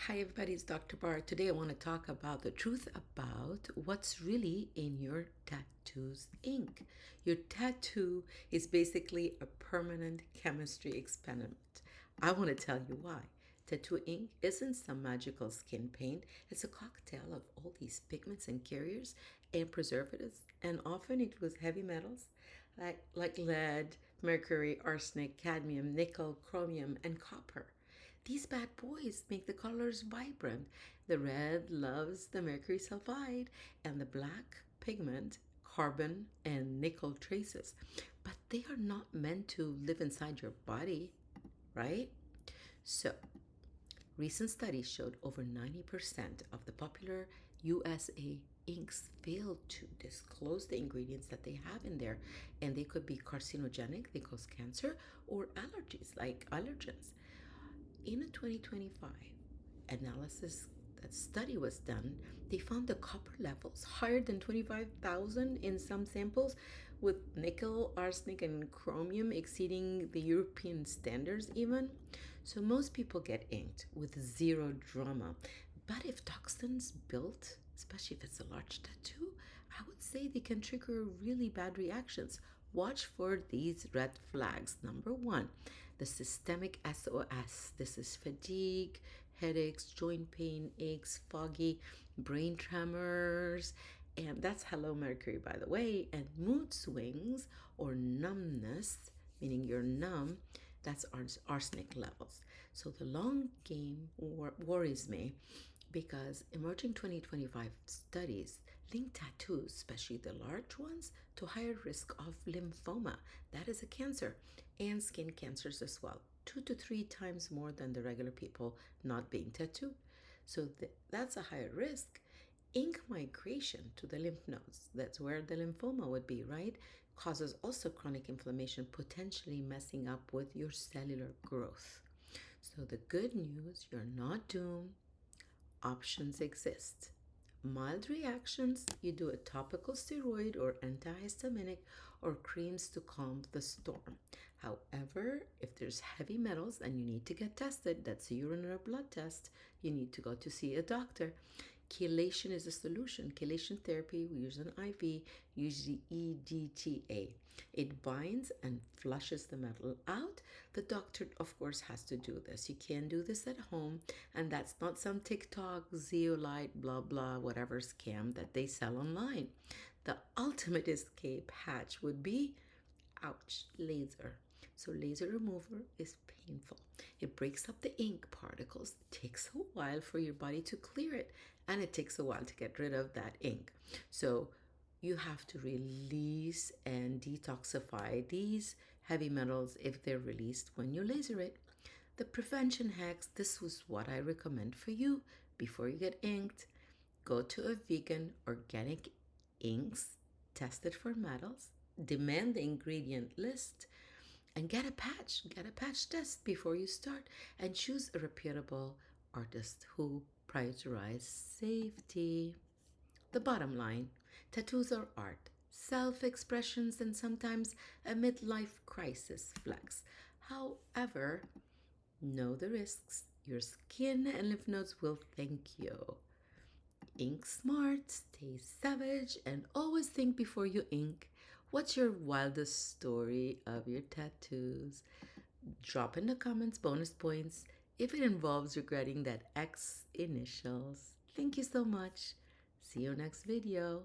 Hi everybody, it's Dr. Bar. Today I want to talk about the truth about what's really in your tattoo's ink. Your tattoo is basically a permanent chemistry experiment. I want to tell you why. Tattoo ink isn't some magical skin paint. It's a cocktail of all these pigments and carriers and preservatives, and often includes heavy metals like lead, mercury, arsenic, cadmium, nickel, chromium, and copper. These bad boys make the colors vibrant. The red loves the mercury sulfide, and the black pigment carbon and nickel traces. But they are not meant to live inside your body, right? So, recent studies showed over 90% of the popular USA inks fail to disclose the ingredients that they have in there, and they could be carcinogenic, they cause cancer, or allergies like allergens. In a 2025 analysis that study was done, they found the copper levels higher than 25,000 in some samples, with nickel, arsenic, and chromium exceeding the European standards even. So most people get inked with zero drama. But if toxins built, especially if it's a large tattoo, I would say they can trigger really bad reactions. Watch for these red flags. Number one, the systemic SOS. This is fatigue, headaches, joint pain, aches, foggy, brain tremors, and that's hello Mercury, by the way, and mood swings or numbness, meaning you're numb. That's arsenic levels. So the long game worries me because emerging 2025 studies link tattoos, especially the large ones, to higher risk of lymphoma, that is a cancer, and skin cancers as well, 2 to 3 times more than the regular people not being tattooed. So that's a higher risk. Ink migration to the lymph nodes, that's where the lymphoma would be, right? Causes also chronic inflammation, potentially messing up with your cellular growth. So the good news, you're not doomed. Options exist. Mild reactions, you do a topical steroid or antihistaminic or creams to calm the storm. However, if there's heavy metals and you need to get tested, that's a urine or blood test, you need to go to see a doctor. Chelation is a solution. Chelation therapy, we use an IV, usually EDTA. It binds and flushes the metal out. The doctor, of course, has to do this. You can't do this at home, and that's not some TikTok, zeolite, blah, blah, whatever scam that they sell online. The ultimate escape hatch would be, ouch, laser. So laser remover is painful. It breaks up the ink particles. It takes a while for your body to clear it, and it takes a while to get rid of that ink. So you have to release and detoxify these heavy metals if they're released when you laser it. The prevention hacks, this was what I recommend for you before you get inked. Go to a vegan organic inks, test it for metals, demand the ingredient list, and get a patch test before you start, and choose a reputable artist who prioritizes safety. The bottom line, tattoos are art, self-expressions, and sometimes a midlife crisis flex. However, know the risks. Your skin and lymph nodes will thank you. Ink smart, stay savage, and always think before you ink. What's your wildest story of your tattoos? Drop in the comments bonus points if it involves regretting that X initials. Thank you so much. See you next video.